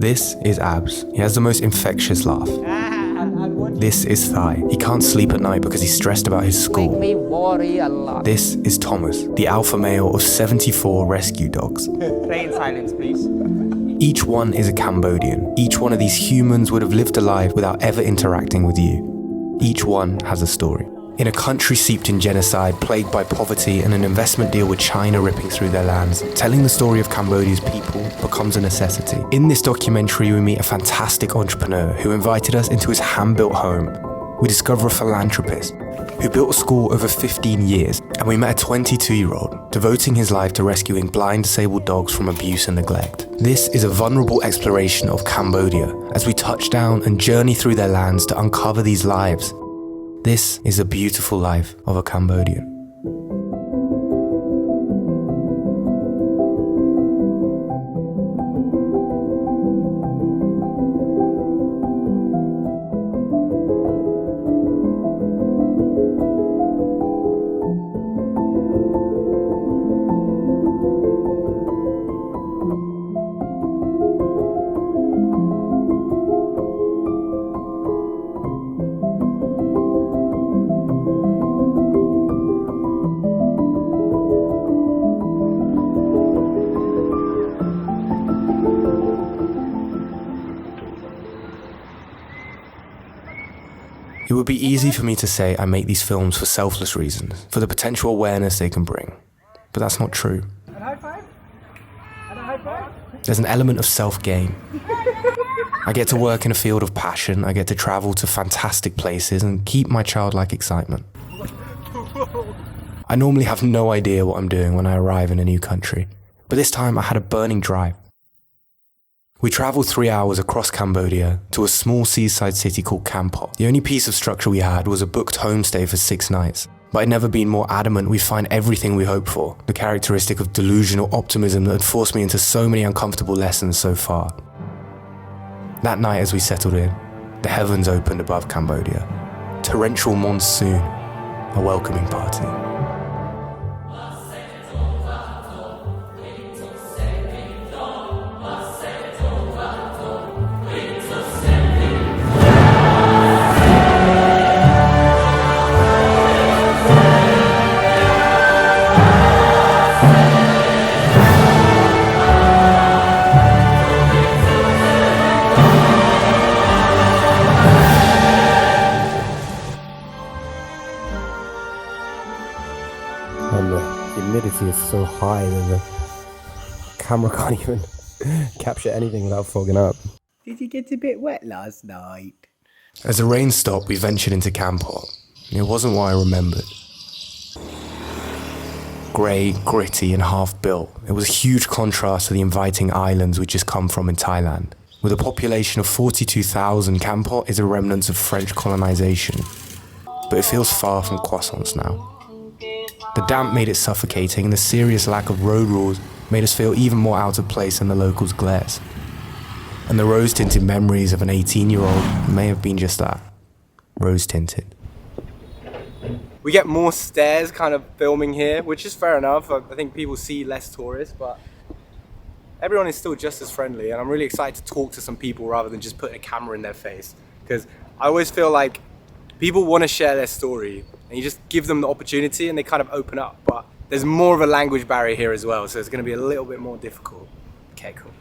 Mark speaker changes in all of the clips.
Speaker 1: This is Abs. He has the most infectious laugh. This is Thai. He can't sleep at night because he's stressed about his school.
Speaker 2: Make me worry a lot.
Speaker 1: This is Thomas, the alpha male of 74 rescue dogs.
Speaker 2: Play in silence, please.
Speaker 1: Each one is a Cambodian. Each one of these humans would have lived a life without ever interacting with you. Each one has a story. In a country steeped in genocide, plagued by poverty, and an investment deal with China ripping through their lands, telling the story of Cambodia's people becomes a necessity. In this documentary, we meet a fantastic entrepreneur who invited us into his hand-built home. We discover a philanthropist who built a school over 15 years, and we met a 22-year-old devoting his life to rescuing blind disabled dogs from abuse and neglect. This is a vulnerable exploration of Cambodia as we touch down and journey through their lands to uncover these lives. This is a beautiful life of a Cambodian. It would be easy for me to say I make these films for selfless reasons, for the potential awareness they can bring. But that's not true.
Speaker 3: And high five? And a high five?
Speaker 1: There's an element of self-gain. I get to work in a field of passion, I get to travel to fantastic places and keep my childlike excitement. I normally have no idea what I'm doing when I arrive in a new country, but this time I had a burning drive. We travelled 3 hours across Cambodia to a small seaside city called Kampot. The only piece of structure we had was a booked homestay for 6 nights. But I'd never been more adamant we'd find everything we hoped for, the characteristic of delusional optimism that had forced me into so many uncomfortable lessons so far. That night as we settled in, the heavens opened above Cambodia. Torrential monsoon, a welcoming party.
Speaker 4: And the humidity is so high that the camera can't even capture anything without fogging up.
Speaker 3: Did you get a bit wet last night?
Speaker 1: As the rain stopped, we ventured into Kampot. It wasn't what I remembered. Grey, gritty and half-built, it was a huge contrast to the inviting islands we'd just come from in Thailand. With a population of 42,000, Kampot is a remnant of French colonization. But it feels far from croissants now. The damp made it suffocating, and the serious lack of road rules made us feel even more out of place than the locals' glares. And the rose-tinted memories of an 18-year-old may have been just that, rose-tinted.
Speaker 5: We get more stares kind of filming here, which is fair enough. I think people see less tourists, but everyone is still just as friendly, and I'm really excited to talk to some people rather than just putting a camera in their face. Because I always feel like people want to share their story, and you just give them the opportunity and they kind of open up. But there's more of a language barrier here as well, so it's going to be a little bit more difficult. Okay, cool.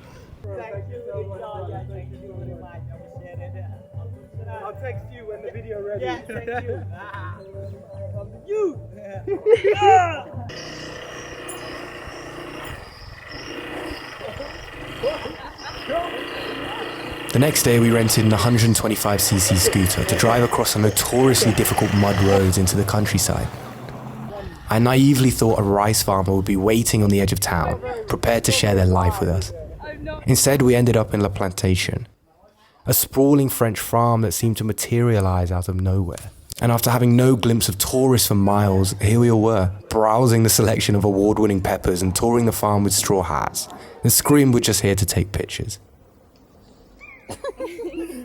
Speaker 3: I'll text you when the video ready.
Speaker 2: Yeah, thank you.
Speaker 3: You!
Speaker 1: The next day we rented an 125cc scooter to drive across the notoriously difficult mud roads into the countryside. I naively thought a rice farmer would be waiting on the edge of town, prepared to share their life with us. Instead, we ended up in La Plantation, a sprawling French farm that seemed to materialize out of nowhere. And after having no glimpse of tourists for miles, here we all were, browsing the selection of award-winning peppers and touring the farm with straw hats. The scream were just here to take pictures.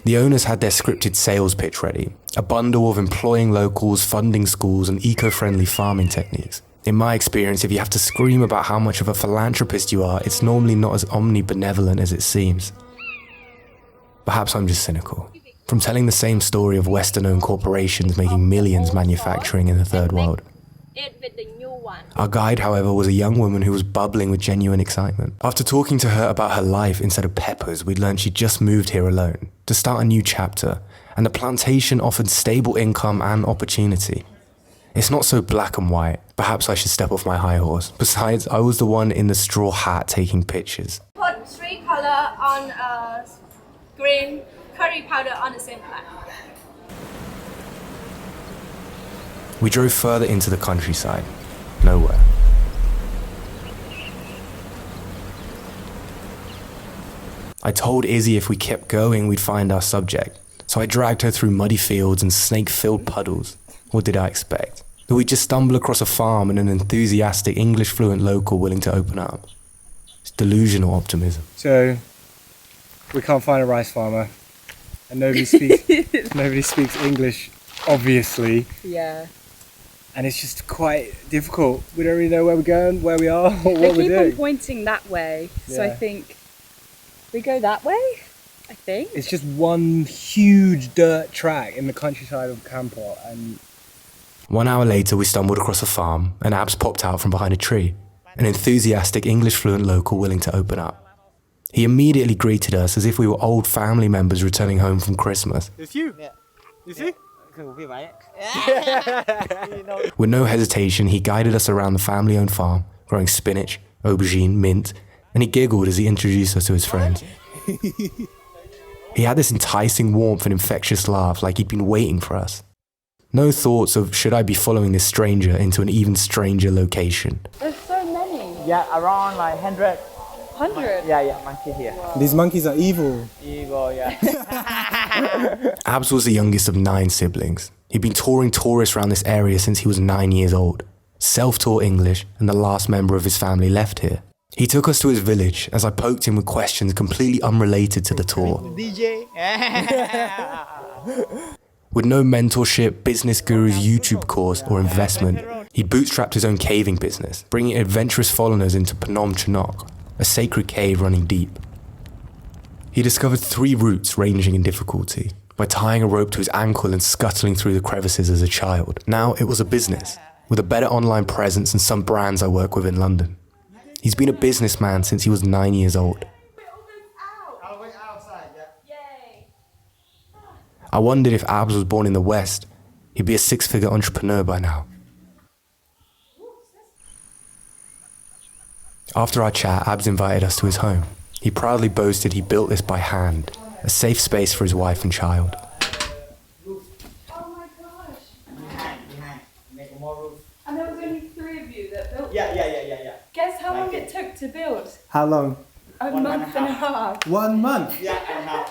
Speaker 1: The owners had their scripted sales pitch ready, a bundle of employing locals, funding schools, and eco-friendly farming techniques. In my experience, if you have to scream about how much of a philanthropist you are, it's normally not as omnibenevolent as it seems. Perhaps I'm just cynical. From telling the same story of Western-owned corporations making millions manufacturing in the third world.
Speaker 6: It with the new one.
Speaker 1: Our guide, however, was a young woman who was bubbling with genuine excitement. After talking to her about her life instead of peppers, we'd learned she'd just moved here alone to start a new chapter, and the plantation offered stable income and opportunity. It's not so black and white. Perhaps I should step off my high horse. Besides, I was the one in the straw hat taking pictures.
Speaker 6: Put 3 color on green curry powder on the same plant.
Speaker 1: We drove further into the countryside. Nowhere. I told Izzy if we kept going, we'd find our subject. So I dragged her through muddy fields and snake-filled puddles. What did I expect? That we'd just stumble across a farm and an enthusiastic English-fluent local willing to open up. It's delusional optimism.
Speaker 5: So, we can't find a rice farmer, and nobody speaks English, obviously.
Speaker 7: Yeah.
Speaker 5: And it's just quite difficult. We don't really know where we're going, where we are, or what we're
Speaker 7: They keep
Speaker 5: doing.
Speaker 7: on pointing that way, so I
Speaker 5: Yeah.
Speaker 7: think we go that way. I think.
Speaker 5: It's just one huge dirt track in the countryside of Kampot, and
Speaker 1: 1 hour later, we stumbled across a farm, and Abs popped out from behind a tree. An enthusiastic English-fluent local willing to open up. He immediately greeted us as if we were old family members returning home from Christmas.
Speaker 5: it's you. You see?
Speaker 1: With no hesitation, he guided us around the family-owned farm, growing spinach, aubergine, mint, and he giggled as he introduced us to his friends. He had this enticing warmth and infectious laugh like he'd been waiting for us. No thoughts of should I be following this stranger into an even stranger location.
Speaker 7: There's so many.
Speaker 2: Yeah, around like 100.
Speaker 7: 100.
Speaker 2: Yeah, monkey here.
Speaker 5: These monkeys are evil.
Speaker 2: Evil, yeah.
Speaker 1: Abs was the youngest of 9 siblings. He'd been touring tourists around this area since he was 9 years old. Self-taught English, and the last member of his family left here. He took us to his village as I poked him with questions completely unrelated to the tour.
Speaker 2: DJ.
Speaker 1: With no mentorship, business guru's YouTube course, or investment, he bootstrapped his own caving business, bringing adventurous foreigners into Phnom Chunok, a sacred cave running deep. He discovered 3 routes ranging in difficulty, by tying a rope to his ankle and scuttling through the crevices as a child. Now it was a business, with a better online presence and some brands I work with in London. He's been a businessman since he was 9 years old. I wondered if Abs was born in the West, he'd be a 6-figure entrepreneur by now. After our chat, Abs invited us to his home. He proudly boasted he built this by hand, a safe space for his wife and child.
Speaker 7: Oh my gosh.
Speaker 2: Make more roof.
Speaker 7: And there was only 3 of you that built.
Speaker 2: Yeah.
Speaker 7: Guess how long it took to build?
Speaker 3: How long?
Speaker 7: A month and a half.
Speaker 3: 1 month.
Speaker 2: Yeah, and now.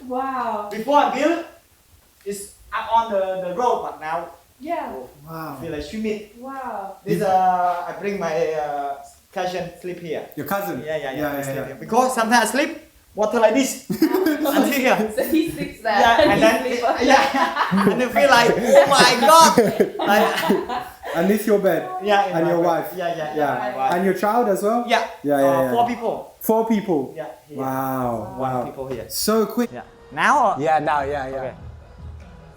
Speaker 7: Wow.
Speaker 2: Before I build, it's up on the road, but now
Speaker 7: Yeah.
Speaker 3: Wow.
Speaker 2: feel like swimming.
Speaker 7: Wow.
Speaker 2: This I bring my cousin sleep here.
Speaker 3: Your cousin?
Speaker 2: Yeah. Sleep here. Because sometimes I sleep water like this until here.
Speaker 7: So he sleeps there.
Speaker 2: Yeah, and then and you feel like oh my god. Like,
Speaker 3: And this your bed?
Speaker 2: yeah,
Speaker 3: And
Speaker 2: my
Speaker 3: your
Speaker 2: bed.
Speaker 3: wife?
Speaker 2: Yeah. My wife.
Speaker 3: And your child as well?
Speaker 2: Yeah.
Speaker 3: Yeah.
Speaker 2: 4 people.
Speaker 3: 4 people?
Speaker 2: Yeah. Here.
Speaker 3: Wow.
Speaker 2: 1 people here.
Speaker 3: So quick.
Speaker 2: Yeah. Now.
Speaker 5: Yeah, now, yeah.
Speaker 2: Okay.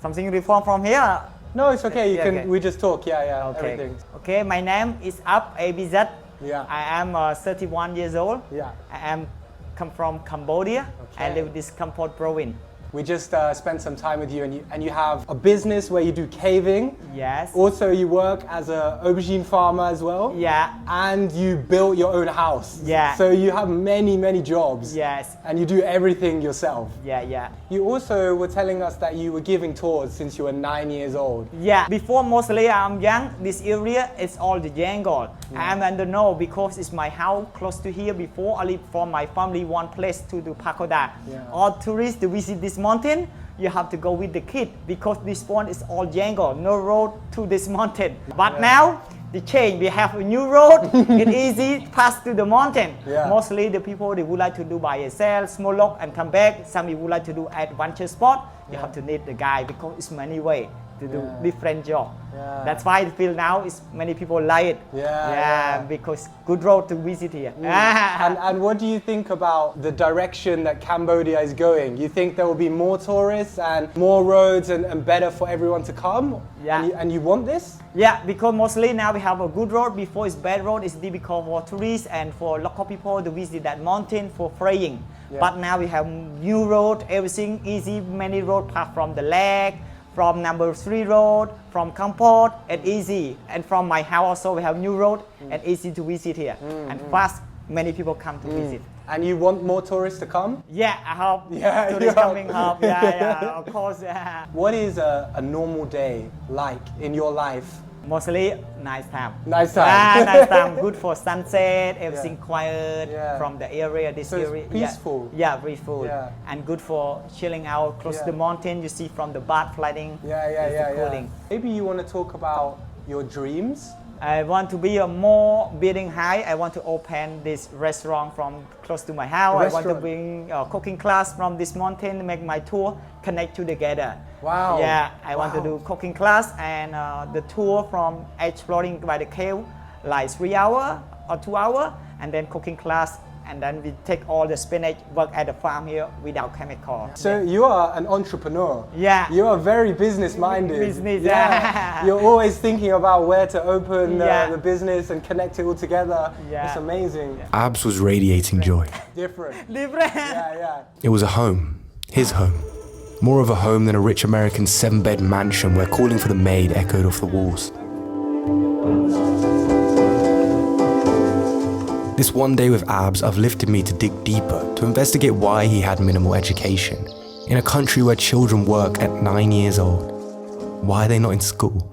Speaker 2: Something reform from here.
Speaker 5: No, it's okay. You
Speaker 2: Yeah,
Speaker 5: can.
Speaker 2: okay.
Speaker 5: We just talk. Yeah.
Speaker 2: Okay.
Speaker 5: Everything.
Speaker 2: Okay. My name is Ab ABZ.
Speaker 5: Yeah.
Speaker 2: I am 31 years old.
Speaker 5: Yeah.
Speaker 2: I am come from Cambodia. I
Speaker 5: Okay.
Speaker 2: live in this Kampot province.
Speaker 5: We just spent some time with you, and you have a business where you do caving.
Speaker 2: Yes.
Speaker 5: Also, you work as an aubergine farmer as well.
Speaker 2: Yeah.
Speaker 5: And you built your own house.
Speaker 2: Yeah.
Speaker 5: So you have many jobs.
Speaker 2: Yes.
Speaker 5: And you do everything yourself.
Speaker 2: Yeah.
Speaker 5: You also were telling us that you were giving tours since you were 9 years old.
Speaker 2: Yeah. Before mostly I'm young. This area is all the jungle. I'm in the know because it's my house close to here. Before I live from my family one place to the Pagoda.
Speaker 5: Yeah.
Speaker 2: All tourists to visit this mountain, you have to go with the kid because this one is all jungle, no road to this mountain. But now the change, we have a new road. It's easy to pass to the mountain.
Speaker 5: Yeah.
Speaker 2: Mostly the people they would like to do by yourself, small lock and come back. Some you would like to do adventure sport. You have to need the guide because it's many way. to do different job.
Speaker 5: Yeah.
Speaker 2: That's why I feel now is many people like it.
Speaker 5: Yeah.
Speaker 2: Because good road to visit here.
Speaker 5: And what do you think about the direction that Cambodia is going? You think there will be more tourists and more roads and better for everyone to come?
Speaker 2: Yeah.
Speaker 5: And you want this?
Speaker 2: Yeah, because mostly now we have a good road. Before it's bad road, it's difficult for tourists and for local people to visit that mountain for praying.
Speaker 5: Yeah.
Speaker 2: But now we have new road, everything easy. Many road pass from the lake, from number 3 road, from Kampot, and easy. And from my house also we have new road and easy to visit here. And fast, many people come to visit.
Speaker 5: And you want more tourists to come?
Speaker 2: Yeah, I hope
Speaker 5: Yeah,
Speaker 2: tourists
Speaker 5: you hope.
Speaker 2: coming up. Yeah, of course.
Speaker 5: What is a normal day like in your life?
Speaker 2: Mostly nice time.
Speaker 5: Nice time.
Speaker 2: Nice time. Good for sunset. Everything quiet
Speaker 5: Yeah.
Speaker 2: from the area. This
Speaker 5: So it's
Speaker 2: area.
Speaker 5: peaceful.
Speaker 2: Yeah, peaceful.
Speaker 5: Yeah.
Speaker 2: And good for chilling out close to
Speaker 5: Yeah.
Speaker 2: the mountain. You see from the bird flying. It's cooling.
Speaker 5: Maybe you want to talk about your dreams?
Speaker 2: I want to be a more building high. I want to open this restaurant from close to my house. I want to
Speaker 5: Restaurant.
Speaker 2: bring a cooking class from this mountain. Make my tour connect to together.
Speaker 5: Wow.
Speaker 2: Yeah, I want to do cooking class and the tour from exploring by the cave like 3 hours or 2 hours, and then cooking class, and then we take all the spinach, work at the farm here without chemical.
Speaker 5: So you are an entrepreneur.
Speaker 2: Yeah.
Speaker 5: You are very business minded.
Speaker 2: Business,
Speaker 5: Yeah. You're always thinking about where to open
Speaker 2: Yeah.
Speaker 5: the business and connect it all together.
Speaker 2: Yeah.
Speaker 5: It's amazing.
Speaker 1: Abs was radiating joy.
Speaker 5: Different.
Speaker 2: Different.
Speaker 5: Yeah.
Speaker 1: It was a home, his home. More of a home than a rich American 7-bed mansion where calling for the maid echoed off the walls. This one day with Abs uplifted me to dig deeper, to investigate why he had minimal education. In a country where children work at 9 years old, why are they not in school?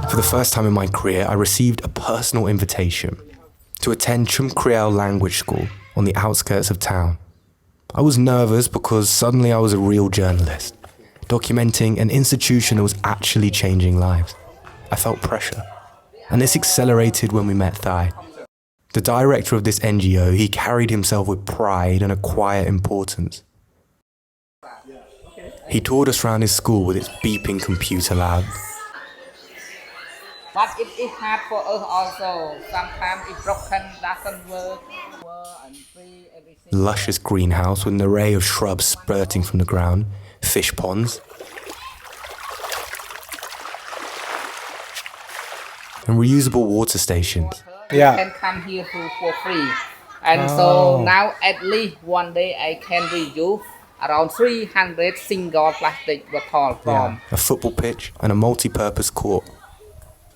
Speaker 1: For the first time in my career, I received a personal invitation to attend Chumkriel language school on the outskirts of town. I was nervous because suddenly I was a real journalist, documenting an institution that was actually changing lives. I felt pressure, and this accelerated when we met Thai. The director of this NGO, he carried himself with pride and a quiet importance. He toured us around his school with its beeping computer lab,
Speaker 8: But it is hard for us also. Sometimes it broken, doesn't work. And free, everything.
Speaker 1: luscious greenhouse with an array of shrubs spurting from the ground, fish ponds, and reusable water stations.
Speaker 5: Yeah.
Speaker 8: You can come here for free. And so now at least one day I can reuse around 300 single plastic bottle from.
Speaker 1: A football pitch and a multi-purpose court.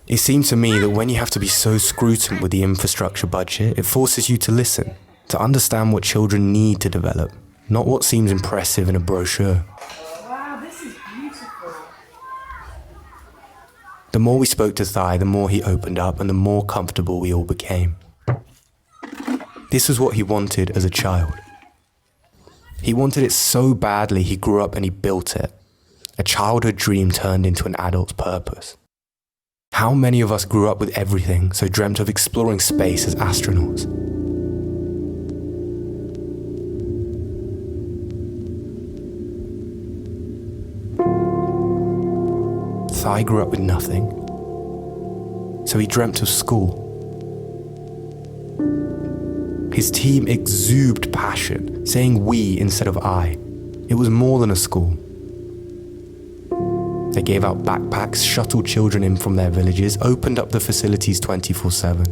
Speaker 1: It seemed to me that when you have to be so scrutinous with the infrastructure budget, it forces you to listen, to understand what children need to develop, not what seems impressive in a brochure.
Speaker 6: Wow, this is beautiful.
Speaker 1: The more we spoke to Thai, the more he opened up and the more comfortable we all became. This was what he wanted as a child. He wanted it so badly he grew up and he built it. A childhood dream turned into an adult's purpose. How many of us grew up with everything, so dreamt of exploring space as astronauts? Thai grew up with nothing, so he dreamt of school. His team exuded passion, saying we instead of I. It was more than a school. They gave out backpacks, shuttled children in from their villages, opened up the facilities 24/7.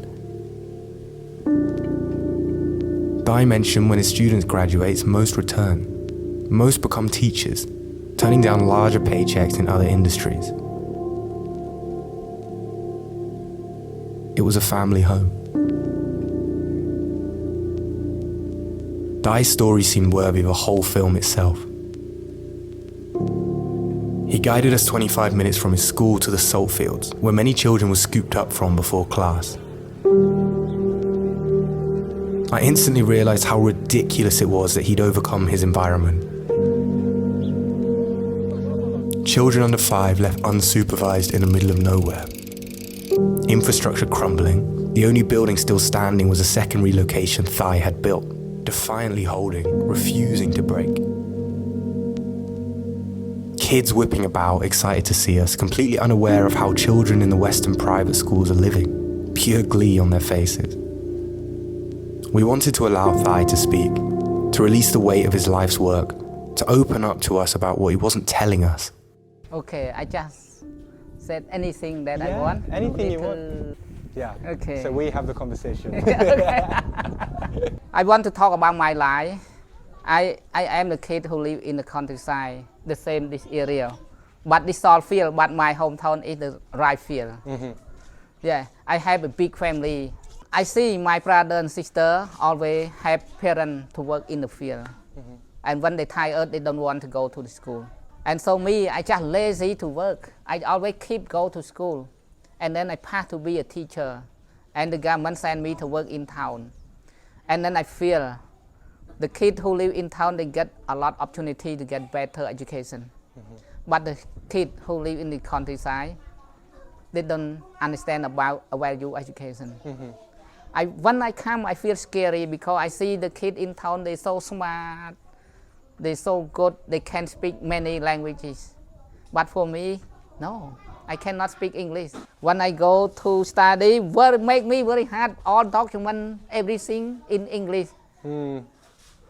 Speaker 1: Dai mentioned when his students graduate, most return. Most become teachers, turning down larger paychecks in other industries. It was a family home. Dai's story seemed worthy of a whole film itself. He guided us 25 minutes from his school to the salt fields, where many children were scooped up from before class. I instantly realized how ridiculous it was that he'd overcome his environment. Children under 5 left unsupervised in the middle of nowhere. Infrastructure crumbling, the only building still standing was a second relocation Thai had built, defiantly holding, refusing to break. Kids whipping about, excited to see us, completely unaware of how children in the Western private schools are living, pure glee on their faces. We wanted to allow Thai to speak, to release the weight of his life's work, to open up to us about what he wasn't telling us.
Speaker 8: Okay, I just said anything that I want.
Speaker 5: Anything you want. Yeah.
Speaker 8: Okay.
Speaker 5: So we have the conversation.
Speaker 8: I want to talk about my life. I am the kid who live in the countryside, the same this area. But this all field, but my hometown is the rice field. Yeah, I have a big family. I see my brother and sister always have parents to work in the field. And when they tired, they don't want to go to the school. And so me, I just lazy to work. I always keep go to school. And then I pass to be a teacher. And the government send me to work in town. And then I feel the kids who live in town, they get a lot of opportunity to get better education. But the kids who live in the countryside, they don't understand about a value education. When I come, I feel scary because I see the kids in town, they're so smart, they're so good, they can speak many languages. But for me, no, I cannot speak English. When I go to study, make me very hard, all document, everything in English.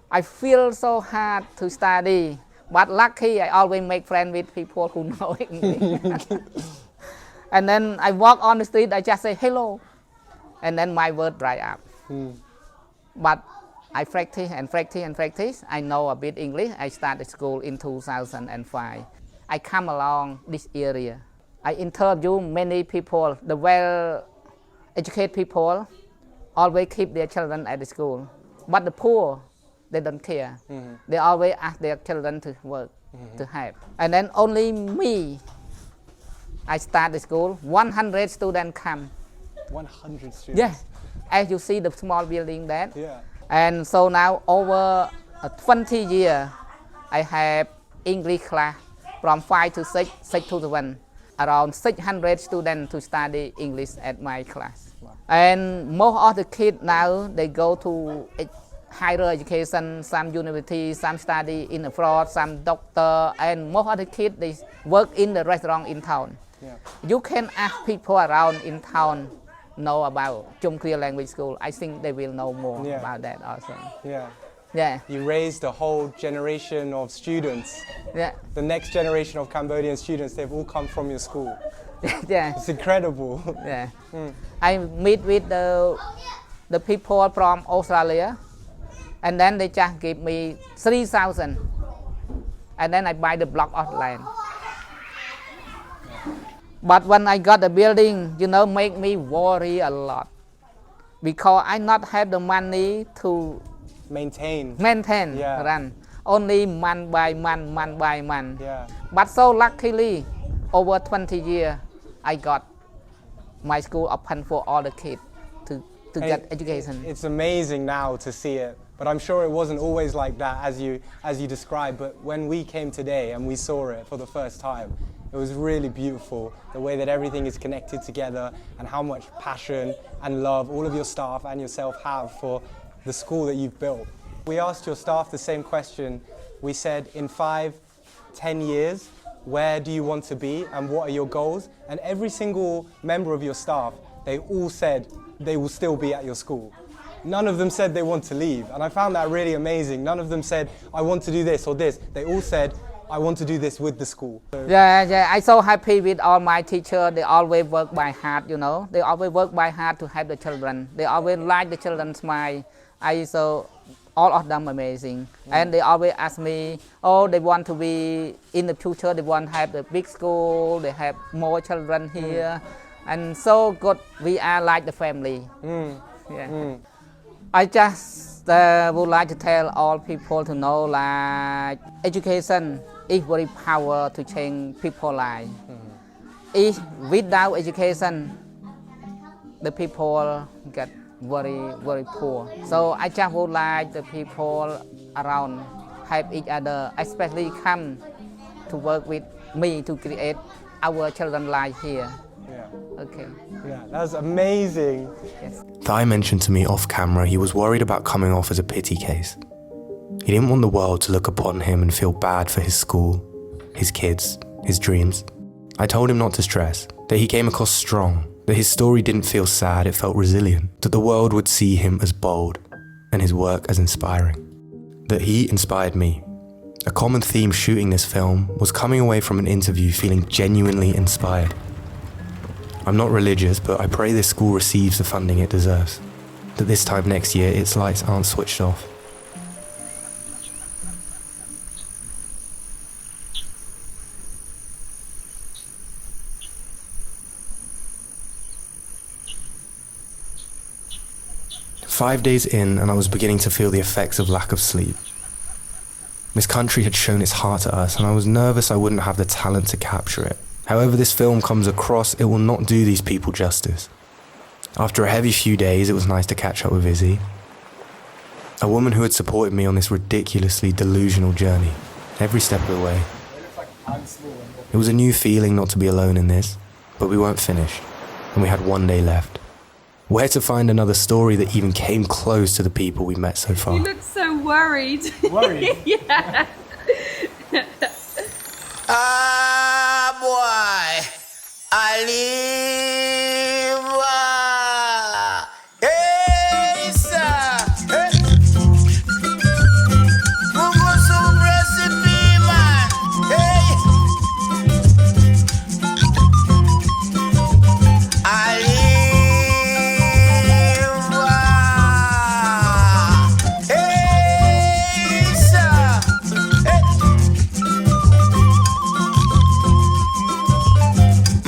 Speaker 8: I feel so hard to study, but lucky I always make friends with people who know English. And then I walk on the street, I just say hello, and then my word dry up. But I practice and practice and practice. I know a bit English. I started school in 2005. I come along this area. I interview many people. The well-educated people always keep their children at the school. But the poor, they don't care. They always ask their children to work, to have. And then only me, I start the school. 100 students come.
Speaker 5: 100 students?
Speaker 8: Yeah. As you see the small building there.
Speaker 5: Yeah.
Speaker 8: And so now over 20 years, I have English class from 5 to 6, 6 to 7. Around 600 students to study English at my class. Wow. And most of the kids now, they go to higher education, some university, some study in abroad, some doctor, and most of the kids, they work in the restaurant in town. Yeah. You can ask people around in town know about Chumkriel language school. I think they will know more about that also.
Speaker 5: Yeah.
Speaker 8: Yeah.
Speaker 5: You raised a whole generation of students.
Speaker 8: Yeah.
Speaker 5: The next generation of Cambodian students, they've all come from your school.
Speaker 8: Yeah.
Speaker 5: It's incredible.
Speaker 8: Yeah. I meet with the people from Australia, and then they just give me 3,000, and then I buy the block of land. But when I got the building, make me worry a lot, because I not have the money to maintain, run. Only month by month.
Speaker 5: Yeah.
Speaker 8: But so luckily, over 20 years, I got my school open for all the kids to get education.
Speaker 5: It's amazing now to see it, but I'm sure it wasn't always like that as you described. But when we came today and we saw it for the first time, it was really beautiful, the way that everything is connected together and how much passion and love all of your staff and yourself have for the school that you've built. We asked your staff the same question. We said, in 5-10 years, where do you want to be and what are your goals? And every single member of your staff, they all said they will still be at your school. None of them said they want to leave, and I found that really amazing. None of them said, I want to do this or this. They all said, I want to do this with the school.
Speaker 8: Yeah, I'm so happy with all my teachers. They always work by heart, They always work by heart to help the children. They always like the children smile. all of them amazing. And they always ask me, oh, they want to be, in the future, they want to have the big school, they have more children here. And so good, we are like the family. Yeah. I just would like to tell all people to know, like, education is very power to change people's life. If without education, the people get very poor. So I just would like the people around help each other, especially come to work with me to create our children's life here.
Speaker 5: Yeah.
Speaker 8: Okay.
Speaker 5: Yeah, that's amazing.
Speaker 8: Yes.
Speaker 1: Thai mentioned to me off camera he was worried about coming off as a pity case. He didn't want the world to look upon him and feel bad for his school, his kids, his dreams. I told him not to stress, that he came across strong, that his story didn't feel sad, it felt resilient, that the world would see him as bold and his work as inspiring. That he inspired me. A common theme shooting this film was coming away from an interview feeling genuinely inspired. I'm not religious, but I pray this school receives the funding it deserves, that this time next year its lights aren't switched off. Five days in, and I was beginning to feel the effects of lack of sleep. This country had shown its heart to us, and I was nervous I wouldn't have the talent to capture it. However this film comes across, it will not do these people justice. After a heavy few days, it was nice to catch up with Izzy, a woman who had supported me on this ridiculously delusional journey, every step of the way. It was a new feeling not to be alone in this, but we weren't finished, and we had one day left. Where to find another story that even came close to the people we met so far?
Speaker 7: You look so worried.
Speaker 3: Worried?
Speaker 7: Yeah.
Speaker 9: Ah, boy, I live. Hey, sir. Hey. Google soup recipe, man. Hey. I live. Hey, sir. Hey.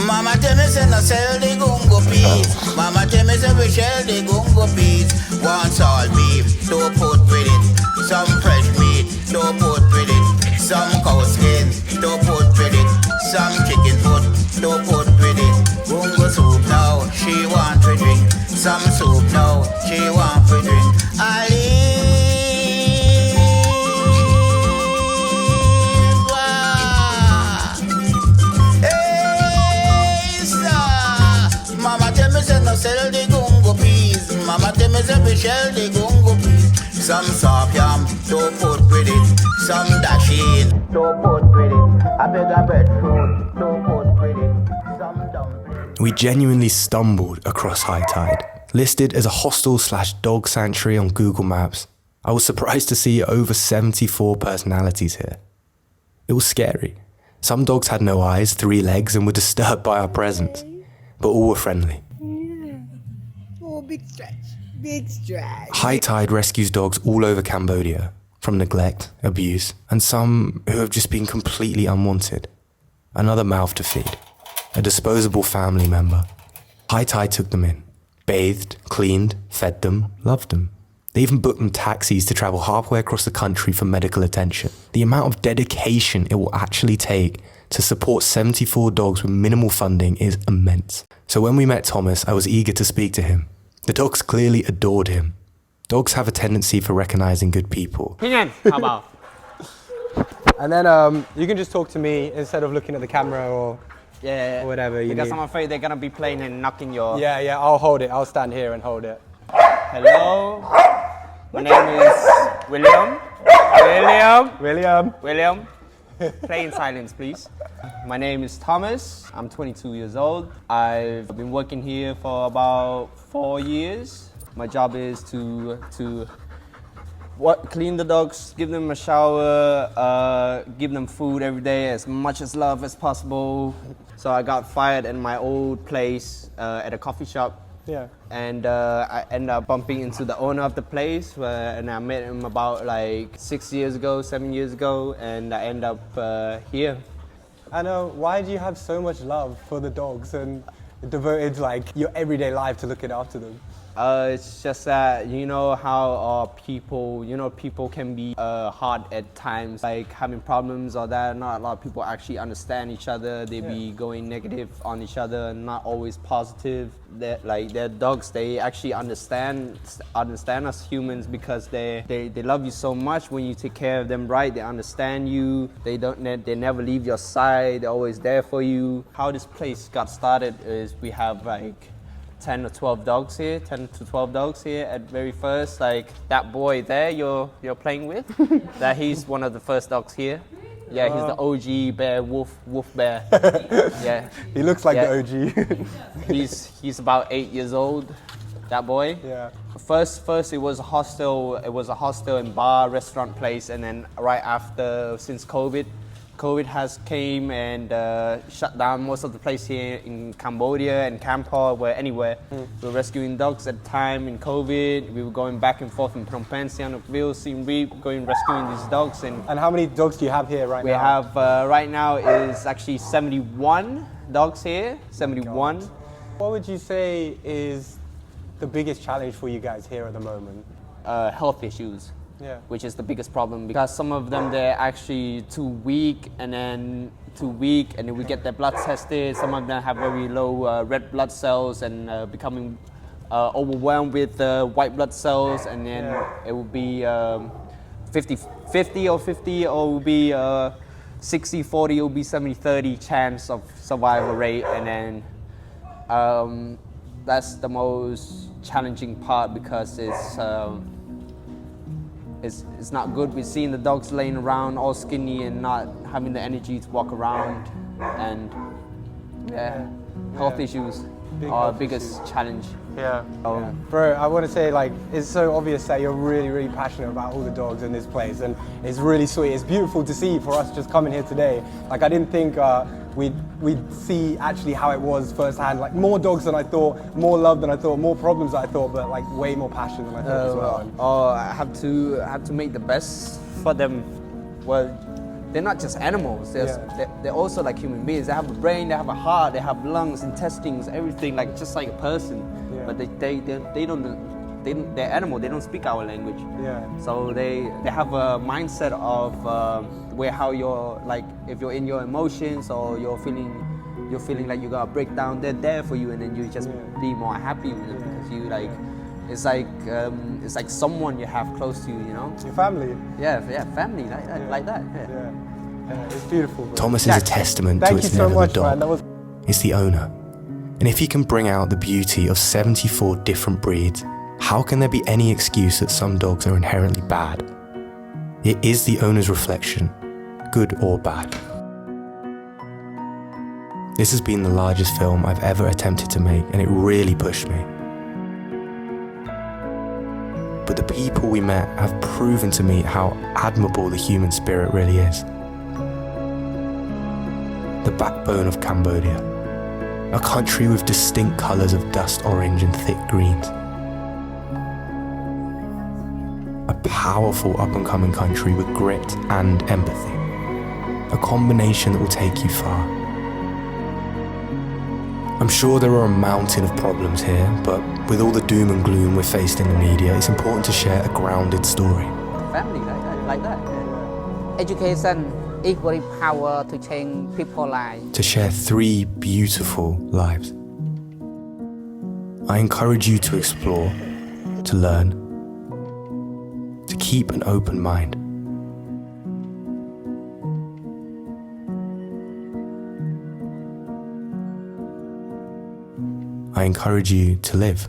Speaker 9: Mama tell me say no sell the gungo peas. Mama tell me say we shell the gungo peas. Want salt beef, don't put with it. Some fresh meat, don't put with it. Some cow skin, don't put with it. Some chicken foot, don't put with it. Gungo soup now, she want to drink. Some soup now, she want to drink. I Mama tell me say no sell the gungo peas. Mama tell me say we shell the gungo peas. Some soft yam, don't put with it. Some dasheen, don't put with it. I beg a breadfruit, don't put with it. Some dumplings.
Speaker 1: We genuinely stumbled across High Tide. Listed as a hostel/dog sanctuary on Google Maps, I was surprised to see over 74 personalities here. It was scary. Some dogs had no eyes, 3 legs, and were disturbed by our presence. But all were friendly.
Speaker 9: Oh, big stretch, big stretch.
Speaker 1: High Tide rescues dogs all over Cambodia, from neglect, abuse, and some who have just been completely unwanted. Another mouth to feed, a disposable family member. High Tide took them in, bathed, cleaned, fed them, loved them. They even booked them taxis to travel halfway across the country for medical attention. The amount of dedication it will actually take to support 74 dogs with minimal funding is immense. So when we met Thomas, I was eager to speak to him. The dogs clearly adored him. Dogs have a tendency for recognizing good people.
Speaker 5: How about? And then you can just talk to me instead of looking at the camera or whatever you
Speaker 10: Because
Speaker 5: need.
Speaker 10: I'm afraid they're gonna be playing and knocking your...
Speaker 5: Yeah, I'll hold it. I'll stand here and hold it.
Speaker 10: Hello, my name is William. William. Play in silence, please. My name is Thomas. I'm 22 years old. I've been working here for about 4 years. My job is to clean the dogs, give them a shower, give them food every day, as much as love as possible. So I got fired in my old place at a coffee shop
Speaker 3: Yeah.
Speaker 10: And I ended up bumping into the owner of the place, and I met him about like 7 years ago, and I ended up here.
Speaker 3: And why do you have so much love for the dogs and devoted like your everyday life to looking after them?
Speaker 10: It's just that, you know how people can be hard at times, like having problems or that. Not a lot of people actually understand each other. They be going negative on each other and not always positive. Their dogs, they actually understand us humans because they love you so much. When you take care of them right, they understand you. They never leave your side. They're always there for you. How this place got started is we have like 10 to 12 dogs here at very first. Like that boy there you're playing with, that he's one of the first dogs here. Yeah, he's the OG bear, wolf bear. Yeah.
Speaker 3: He looks like the OG.
Speaker 10: He's about 8 years old, that boy.
Speaker 3: Yeah.
Speaker 10: First it was a hostel and bar restaurant place, and then right after, since COVID has came and shut down most of the place here in Cambodia and Kampot, anywhere. We were rescuing dogs at the time in COVID. We were going back and forth in Phnom Penh, Sihanoukville, Siem Reap, rescuing these dogs.
Speaker 3: And how many dogs do you have here right now?
Speaker 10: We have right now is actually 71 dogs here, 71.
Speaker 3: What would you say is the biggest challenge for you guys here at the moment?
Speaker 10: Health issues.
Speaker 3: Yeah.
Speaker 10: Which is the biggest problem, because some of them, they're actually too weak and then we get their blood tested. Some of them have very low red blood cells and becoming overwhelmed with white blood cells, and then it will be 50-50 or 50, or it will be 60-40, it will be 70-30 chance of survival rate, and then that's the most challenging part, because it's not good. We're seeing the dogs laying around all skinny and not having the energy to walk around, and health issues are our biggest challenge.
Speaker 3: Yeah. Bro, I want to say, like, it's so obvious that you're really, really passionate about all the dogs in this place, and it's really sweet. It's beautiful to see for us just coming here today. Like, I didn't think we'd see actually how it was firsthand. Like, more dogs than I thought, more love than I thought, more problems than I thought, but like way more passion than I thought as well.
Speaker 10: I have to make the best for them. Well, they're not just animals. They're also like human beings. They have a brain, they have a heart, they have lungs, intestines, everything, like just like a person.
Speaker 3: Yeah.
Speaker 10: But they're animal. They don't speak our language.
Speaker 3: Yeah.
Speaker 10: So they have a mindset of how you're, like, if you're in your emotions or you're feeling like you're gonna break down, they're there for you, and then you just be more happy with it, because you like. It's like someone you have close to you, you know?
Speaker 3: Your family.
Speaker 10: Yeah, family, like that.
Speaker 3: Yeah, it's beautiful. Bro.
Speaker 1: Thomas is a testament to it's never the dog, it's the owner. And if he can bring out the beauty of 74 different breeds, how can there be any excuse that some dogs are inherently bad? It is the owner's reflection, good or bad. This has been the largest film I've ever attempted to make, and it really pushed me. But the people we met have proven to me how admirable the human spirit really is. The backbone of Cambodia, a country with distinct colours of dust orange and thick greens. A powerful up-and-coming country with grit and empathy. A combination that will take you far. I'm sure there are a mountain of problems here, but with all the doom and gloom we're faced in the media, it's important to share a grounded story.
Speaker 8: Family, like that. Education, equally power to change people's lives.
Speaker 1: To share 3 beautiful lives. I encourage you to explore, to learn, to keep an open mind. I encourage you to live.